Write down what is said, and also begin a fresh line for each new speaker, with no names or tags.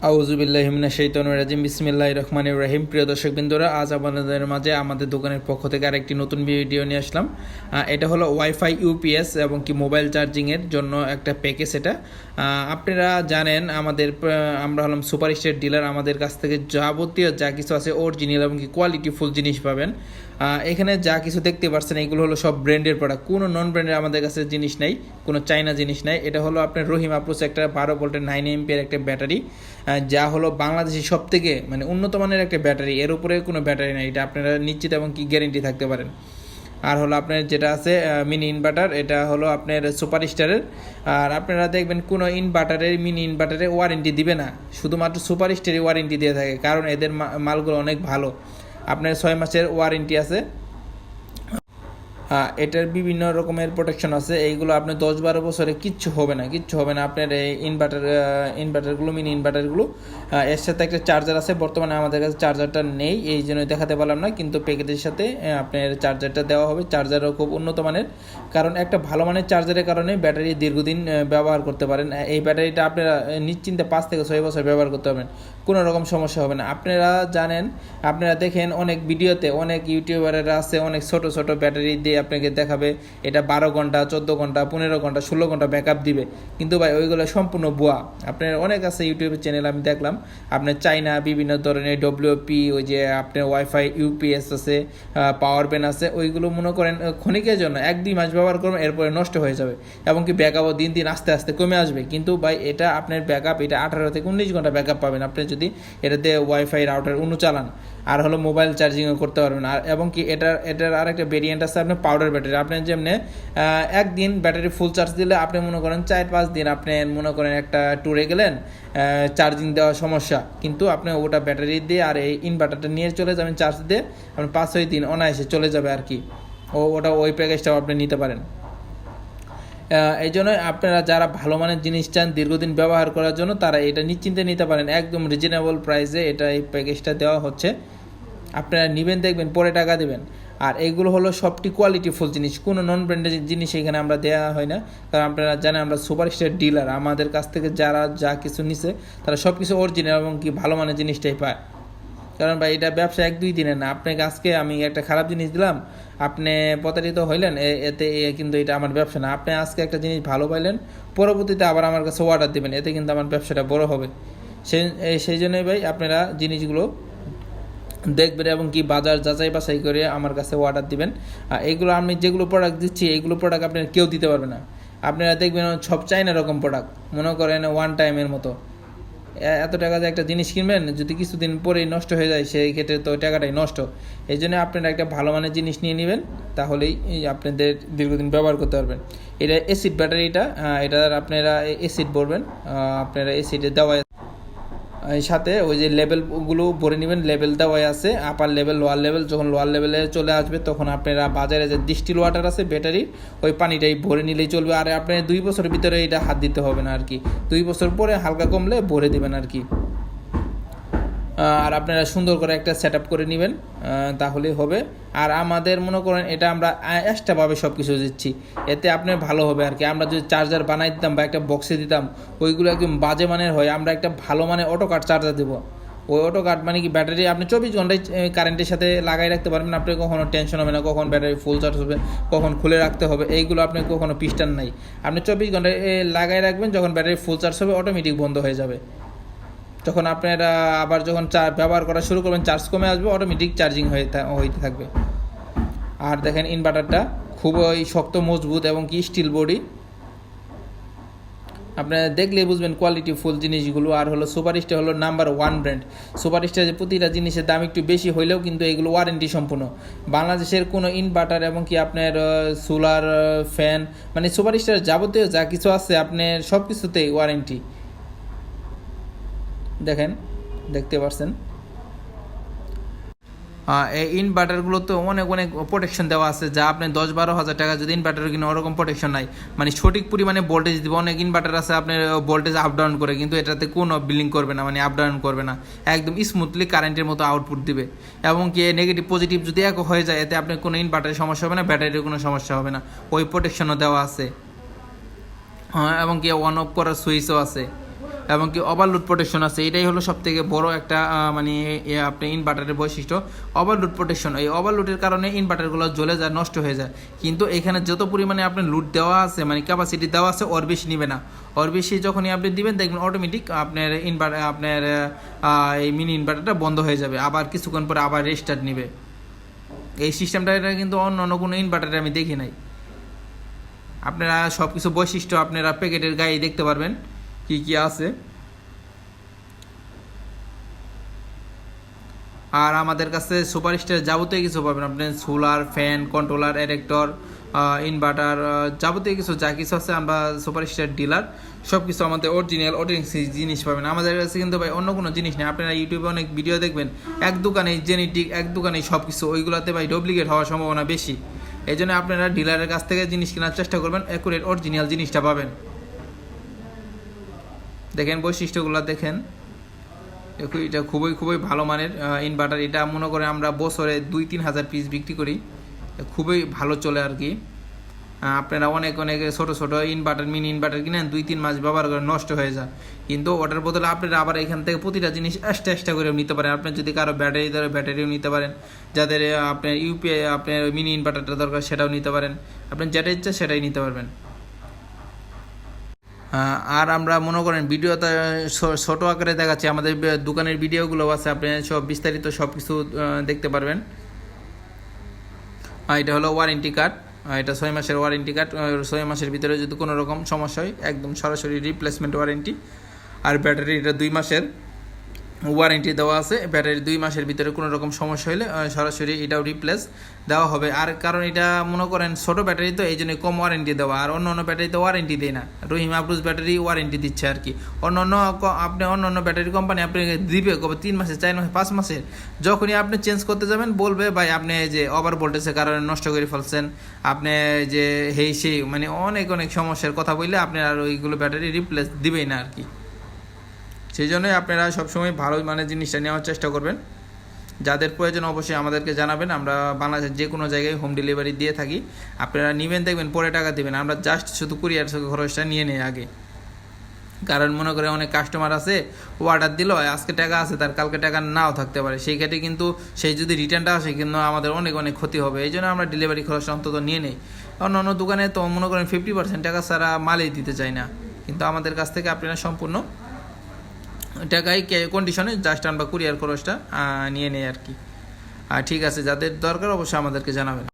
আউযুবিল্লাহি মিনাশ শাইতানির রাজিম বিসমিল্লাহির রহমানির রহিম। প্রিয় দর্শকবৃন্দরা, আজ আপনাদের মাঝে আমাদের দোকানের পক্ষ থেকে আরেকটি নতুন ভিডিও নিয়ে আসলাম। এটা হলো ওয়াইফাই ইউপিএস এবং কি মোবাইল চার্জিংয়ের জন্য একটা প্যাকেজ। এটা আপনারা জানেন আমরা হলাম সুপার স্টার ডিলার। আমাদের কাছ থেকে যাবতীয় যা কিছু আছে অরিজিনাল এবং কি কোয়ালিটিফুল জিনিস পাবেন। এখানে যা কিছু দেখতে পাচ্ছেন এগুলো হলো সব ব্র্যান্ডের প্রোডাক্ট, কোনো নন ব্র্যান্ডের আমাদের কাছে জিনিস নেই, কোনো চাইনা জিনিস নেই। এটা হলো আপনার রহিম আপ্রোচ একটা 12 ভোল্টের 9 এমপিয়ার একটা ব্যাটারি, যা হলো বাংলাদেশের সব থেকে মানে উন্নত মানের একটা ব্যাটারি। এর উপরে কোনো ব্যাটারি নেই, এটা আপনারা নিশ্চিত এবং কি গ্যারেন্টি থাকতে পারেন। আর হলো আপনার যেটা আছে মিনি ইনভার্টার, এটা হলো আপনার সুপার স্টারের। আর আপনারা দেখবেন কোনো মিনি ইনভার্টারে ওয়ারেন্টি দিবে না, শুধুমাত্র সুপার স্টারে ওয়ারেন্টি দিয়ে থাকে, কারণ এদের মালগুলো অনেক ভালো। আপনার 6 মাসের ওয়ারেন্টি আছে। এটার বিভিন্ন রকমের প্রোটেকশন আছে, এইগুলো আপনার 10-12 বছরে কিচ্ছু হবে না। আপনার এই ইনভার্টারগুলো মিনি ইনভার্টারগুলো এর সাথে একটা চার্জার আছে। বর্তমানে আমাদের কাছে চার্জারটা নেই, এই জন্যই দেখাতে পারলাম না, কিন্তু প্যাকেজের সাথে আপনার চার্জারটা দেওয়া হবে। চার্জারও খুব উন্নত মানের, কারণ একটা ভালো মানের চার্জারের কারণে ব্যাটারি দীর্ঘদিন ব্যবহার করতে পারেন। এই ব্যাটারিটা আপনারা নিশ্চিন্তে 5 থেকে 6 বছর ব্যবহার করতে পারবেন, কোনো রকম সমস্যা হবে না। আপনারা দেখেন অনেক ভিডিওতে অনেক ইউটিউবারেরা আছে, অনেক ছোট ছোট ব্যাটারি দিয়ে আপনাকে দেখাবে এটা 12 ঘন্টা 14 ঘন্টা 15 ঘন্টা 16 ঘন্টা ব্যাকআপ দিবে, কিন্তু ভাই ওইগুলো সম্পূর্ণ ভুয়া। আপনার অনেক আছে ইউটিউবের চ্যানেল, আমি দেখলাম আপনার চাইনা বিভিন্ন ধরনের ডব্লিউপি, ওই যে আপনার ওয়াইফাই ইউপিএস আছে, পাওয়ার ব্যাংক আছে, ওইগুলো মনে করেন ক্ষণিকের জন্য 1-2 মাস ব্যবহার করবেন, এরপরে নষ্ট হয়ে যাবে এবং কি ব্যাকআপও দিন দিন আস্তে আস্তে কমে আসবে। কিন্তু ভাই এটা আপনার ব্যাকআপ, এটা 18 থেকে 19 ঘন্টা ব্যাকআপ পাবেন আপনি যদি এটাতে ওয়াইফাই রাউটার চালান। আর হলো মোবাইল চার্জিংও করতে পারবেন। আর এবং কি এটার আরেকটা ভেরিয়েন্ট আছে আপনার পাউডার ব্যাটারি। আপনি যেমনি একদিন ব্যাটারি ফুল চার্জ দিলে আপনি মনে করেন 4-5 দিন আপনি মনে করেন একটা ট্যুরে গেলেন, চার্জিং দেওয়া সমস্যা, কিন্তু আপনি ওটা ব্যাটারি দিয়ে আর এই ইনভার্টারটা নিয়ে চলে যাবেন চার্জ দিয়ে, আপনি 5-6 দিন অনায়াসে চলে যাবে আর কি। ওই প্যাকেজটাও আপনি নিতে পারেন। এই জন্য আপনারা যারা ভালো মানের জিনিস চান দীর্ঘদিন ব্যবহার করার জন্য, তারা এটা নিশ্চিন্তে নিতে পারেন। একদম রিজনেবল প্রাইসে এই প্যাকেজটা দেওয়া হচ্ছে। আপনারা নেবেন, দেখবেন পরে টাকা দেবেন। আর এইগুলো হলো সবটি কোয়ালিটিফুল জিনিস, কোনো নন ব্র্যান্ডের জিনিস এখানে আমরা দেওয়া হয় না, কারণ আপনারা জানেন আমরা সুপার স্টার ডিলার। আমাদের কাছ থেকে যারা যা কিছু নিছে তারা সব কিছু অরিজিনাল এবং কি ভালো মানের জিনিসটাই পায়। কারণ ভাই এটা ব্যবসা 1-2 দিনের না। আপনাকে আজকে আমি একটা খারাপ জিনিস দিলাম, আপনি প্রতারিত হইলেন, এতে কিন্তু এটা আমার ব্যবসা না। আপনি আজকে একটা জিনিস ভালো পাইলেন, পরবর্তীতে আবার আমার কাছে অর্ডার দেবেন, এতে কিন্তু আমার ব্যবসাটা বড় হবে। সেই জন্যই ভাই আপনারা জিনিসগুলো দেখবেন এবং কি বাজার যাচাই বাছাই করে আমার কাছে অর্ডার দিবেন। এইগুলো আমি যেগুলো প্রোডাক্ট দিচ্ছি এইগুলো প্রোডাক্ট আপনারা কেউ দিতে পারবে না। আপনারা দেখবেন সব চাইনা রকম প্রোডাক্ট, মনে করেন ওয়ান টাইমের মতো। এত টাকা দিয়ে একটা জিনিস কিনবেন, যদি কিছুদিন পরেই নষ্ট হয়ে যায় সেই ক্ষেত্রে তো টাকাটাই নষ্ট। এই জন্য আপনারা একটা ভালো মানের জিনিস নিয়ে নেবেন, তাহলেই আপনাদের দীর্ঘদিন ব্যবহার করতে পারবেন। এটা অ্যাসিড ব্যাটারিটা, এটার আপনারা অ্যাসিড ভরবেন। আপনারা অ্যাসিডে দেওয়া সাথে ওই যে লেভেলগুলো ভরে নেবেন, লেভেল দেওয়াই আছে, আপার লেভেল লোয়ার লেভেল। যখন লোয়ার লেভেলে চলে আসবে তখন আপনারা বাজারে যে ডিস্টিল ওয়াটার আছে ব্যাটারির, ওই পানিটাই ভরে নিলেই চলবে। আর আপনার 2 বছরের ভিতরে এটা হাত দিতে হবে না আর কি, 2 বছর পরে হালকা কমলে ভরে দেবেন আর কি। আর আপনারা সুন্দর করে একটা সেট আপ করে নেবেন, তাহলেই হবে। আর আমাদের মনে করেন এটা আমরা এক্সট্রাভাবে সব কিছু দিচ্ছি, এতে আপনার ভালো হবে আর কি। আমরা যদি চার্জার বানাই দিতাম বা একটা বক্সে দিতাম, ওইগুলো একদম বাজে মানের হয়। আমরা একটা ভালো মানের অটো কাট চার্জার দেবো। ওই অটো কাট মানে কি ব্যাটারি আপনি 24 ঘন্টায় কারেন্টের সাথে লাগাই রাখতে পারবেন, আপনি কখনো টেনশন হবে না কখন ব্যাটারি ফুল চার্জ হবে, কখন খুলে রাখতে হবে, এইগুলো আপনি কখনো পিস্টান নাই। আপনি 24 ঘন্টায় লাগাই রাখবেন, যখন ব্যাটারি ফুল চার্জ হবে অটোমেটিক বন্ধ হয়ে যাবে। যখন আপনারা আবার যখন ব্যবহার করা শুরু করবেন, চার্জ কমে আসবে, অটোমেটিক চার্জিং হইতে থাকবে। আর দেখেন ইনভার্টারটা খুবই শক্ত মজবুত এবং কি স্টিল বডি, আপনারা দেখলেই বুঝবেন কোয়ালিটি ফুল জিনিসগুলো। আর হলো সুপার স্টার হলো নাম্বার 1 ব্র্যান্ড। সুপার স্টার যে প্রতিটা জিনিসের দাম একটু বেশি হইলেও কিন্তু এগুলো ওয়ারেন্টি সম্পূর্ণ। বাংলাদেশের কোনো ইনভার্টার এবং কি আপনার সোলার ফ্যান, মানে সুপার স্টার যাবতীয় যা কিছু আছে আপনার সব কিছুতেই ওয়ারেন্টি। দেখতে পাচ্ছেন এই ইনভার্টারগুলো তো অনেক প্রোটেকশন দেওয়া আছে, যা আপনি 10-12 হাজার টাকা যদি ইনভার্টার কিনে ওরকম প্রোটেকশন নাই, মানে সঠিক পরিমাণে ভোল্টেজ দিবে। অনেক ইনভার্টার আছে আপনার ভোল্টেজ আপ ডাউন করে, কিন্তু এটাতে কোনো বিলিং করবে না, মানে আপ ডাউন করবে না, একদম স্মুথলি কারেন্টের মতো আউটপুট দিবে। এবং কি নেগেটিভ পজিটিভ যদি এক হয়ে যায়, এতে আপনার কোনো ইনভার্টারের সমস্যা হবে না, ব্যাটারির কোনো সমস্যা হবে না, ওই প্রোটেকশনও দেওয়া আছে। এবং কি অন অফ করার সুইচও আছে। এবং কি ওভারলোড প্রোটেকশন আছে। এটাই হলো সবথেকে বড় একটা মানে আপনি ইনভার্টারের বৈশিষ্ট্য, ওভারলোড প্রোটেকশন। এই ওভারলোডের কারণে ইনভার্টারগুলো জ্বলে যায়, নষ্ট হয়ে যায়। কিন্তু এখানে যত পরিমাণে আপনার লোড দেওয়া আছে, মানে ক্যাপাসিটি দেওয়া আছে, ওর বেশি নেবে না। ওর বেশি যখনই আপনি দিবেন দেখবেন অটোমেটিক আপনার আপনার এই মিনি ইনভার্টারটা বন্ধ হয়ে যাবে, আবার কিছুক্ষণ পরে আবার রেস্টার্ট নেবে। এই সিস্টেমটা এটা কিন্তু অন্য কোনো ইনভার্টারে আমি দেখি নাই। আপনারা সব কিছু বৈশিষ্ট্য আপনারা প্যাকেটের গায়ে দেখতে পারবেন কি কি আছে। আর আমাদের কাছে সুপারস্টার যাবতীয় কিছু পাবেন আপনি, solar, fan, controller, adapter, inverter, যাবতীয় কিছু যা কিছু আছে আমরা সুপারস্টার ডিলার। সব কিছু আমাদের অরিজিনাল জিনিস পাবেন আমাদের কাছে, কিন্তু ভাই অন্য কোনো জিনিস নেই। আপনারা ইউটিউবে অনেক ভিডিও দেখবেন এক দোকানে জেনেটিক, এক দোকানে সব কিছু, ওইগুলোতে ভাই ডুপ্লিকেট হওয়ার সম্ভাবনা বেশি। এই জন্য আপনারা ডিলারের কাছ থেকে জিনিস কেনার চেষ্টা করবেন, অ্যাকুরেট অরিজিনাল জিনিসটা পাবেন। দেখেন বৈশিষ্ট্যগুলো দেখেন, এটা খুবই ভালো মানের ইনভার্টার। এটা মনে করে আমরা বছরে 2-3 হাজার পিস বিক্রি করি, খুবই ভালো চলে আর কি। আপনারা অনেক ছোটো ইনভার্টার, মিনি ইনভার্টার কিনেন, 2-3 মাস ব্যবহার করে নষ্ট হয়ে যায়। কিন্তু ওটার বদলে আপনারা আবার এখান থেকে প্রতিটা জিনিস এক্সট্রা করে নিতে পারেন। আপনার যদি কারো ব্যাটারি ধরে ব্যাটারিও নিতে পারেন, যাদের আপনার ইউপিআই আপনার মিনি ইনভার্টারটা দরকার সেটাও নিতে পারেন। আপনার যেটা ইচ্ছা সেটাই নিতে পারবেন। আর আমরা মনে করেন ভিডিওতে ছোটো আকারে দেখাচ্ছি, আমাদের দোকানের ভিডিওগুলো আছে, আপনি সব বিস্তারিত সব কিছু দেখতে পারবেন। এটা হলো ওয়ারেন্টি কার্ড, এটা 6 মাসের ওয়ারেন্টি কার্ড। 6 মাসের ভিতরে যদি কোনো রকম সমস্যা হয় একদম সরাসরি রিপ্লেসমেন্ট ওয়ারেন্টি। আর ব্যাটারি এটা 2 মাসের ওয়ারেন্টি দেওয়া আছে। ব্যাটারি 2 মাসের ভিতরে কোনো রকম সমস্যা হলে সরাসরি এটাও রিপ্লেস দেওয়া হবে। আর কারণ এটা মনে করেন ছোটো ব্যাটারি তো, এই জন্য কম ওয়ারেন্টি দেওয়া। আর অন্য ব্যাটারিতে ওয়ারেন্টি দেয় না, রহিম আফরোজ ব্যাটারি ওয়ারেন্টি দিচ্ছে আর কি। অন্য ব্যাটারি কোম্পানি আপনাকে দিবে 3 মাসের, 4 মাসের, 5 মাসের। যখনই আপনি চেঞ্জ করতে যাবেন বলবে ভাই আপনি যে ওভার ভোল্টেজের কারণে নষ্ট করে ফেলছেন, আপনি যে সেই মানে অনেক সমস্যার কথা বললে আপনি আর ওইগুলো ব্যাটারি রিপ্লেস দিবেই না আর কি। সেই জন্যই আপনারা সবসময় ভালো মানের জিনিসটা নেওয়ার চেষ্টা করবেন। যাদের প্রয়োজন অবশ্যই আমাদেরকে জানাবেন, আমরা বাংলাদেশের যে কোনো জায়গায় হোম ডেলিভারি দিয়ে থাকি। আপনারা নেবেন, দেখবেন পরে টাকা দেবেন, আমরা জাস্ট শুধু কুরিয়ার খরচটা নিয়ে নেই আগে। কারণ মনে করে অনেক কাস্টমার আছে অর্ডার দিল, আজকে টাকা আছে তার, কালকে টাকা নাও থাকতে পারে। সেই ক্ষেত্রে কিন্তু সেই যদি রিটার্নটা আসে কিন্তু আমাদের অনেক ক্ষতি হবে। এই জন্য আমরা ডেলিভারি খরচটা অন্তত নিয়ে নেই। অন্য দোকানে তো মনে করেন 50% টাকা ছাড়া মালই দিতে চাই না, কিন্তু আমাদের কাছ থেকে আপনারা সম্পূর্ণ টাকাই কন্ডিশনে জাস্ট আমরা কুরিয়ার খরচটা নিয়ে নেই আর কি। ঠিক আছে, যাদের দরকার অবশ্যই আমাদেরকে জানাবেন।